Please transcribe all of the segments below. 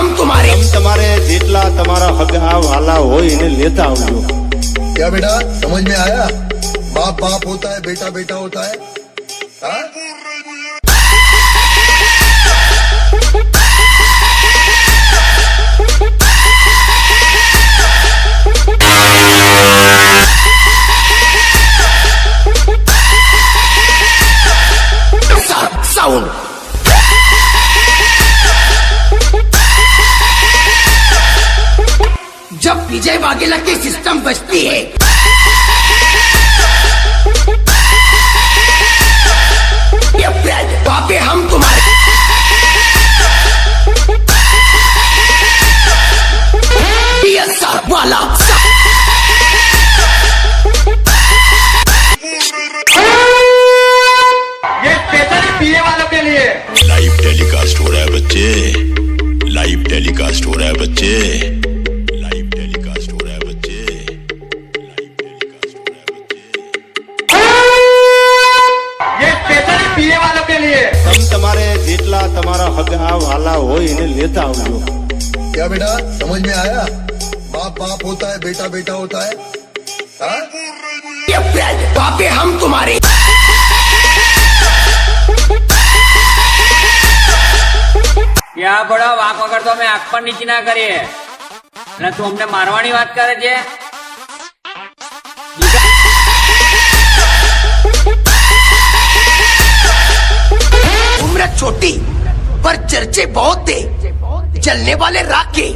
हम तुम्हारे તમારે જેટલા તમારા હગા વાલા હોય એને લેતા આવજો। क्या बेटा समझ में आया? बाप बाप होता है, बेटा बेटा होता है। हाँ? साउंड जब विजय वाघेला की सिस्टम बजती है पापे हम तुम्हारे वाला ये स्पेशल पीए वालों के लिए लाइव टेलीकास्ट हो रहा है बच्चे, लाइव टेलीकास्ट हो रहा है बच्चे, लाइव टेलीकास्ट हो रहा है बच्चे, लाइव टेलीकास्ट हो रहा है बच्चे। ये स्पेशल पीए वालों के लिए તમારે જેટલા તમારા હગા વાલા હોય એને લેતા આવજો। क्या बेटा समझ में आया? बाप बाप होता है, बेटा बेटा होता है। हाँ? पापे हम तुम्हारे ક્યાં પડો વાંક વગર તો અમે આંખ પણ નીચી ના કરીએ અને તું અમને મારવાની વાત કરે છે। उम्र छोटी पर चर्चे बहुत थे, जलने वाले राखे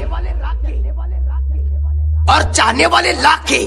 और चाहने वाले लाखे।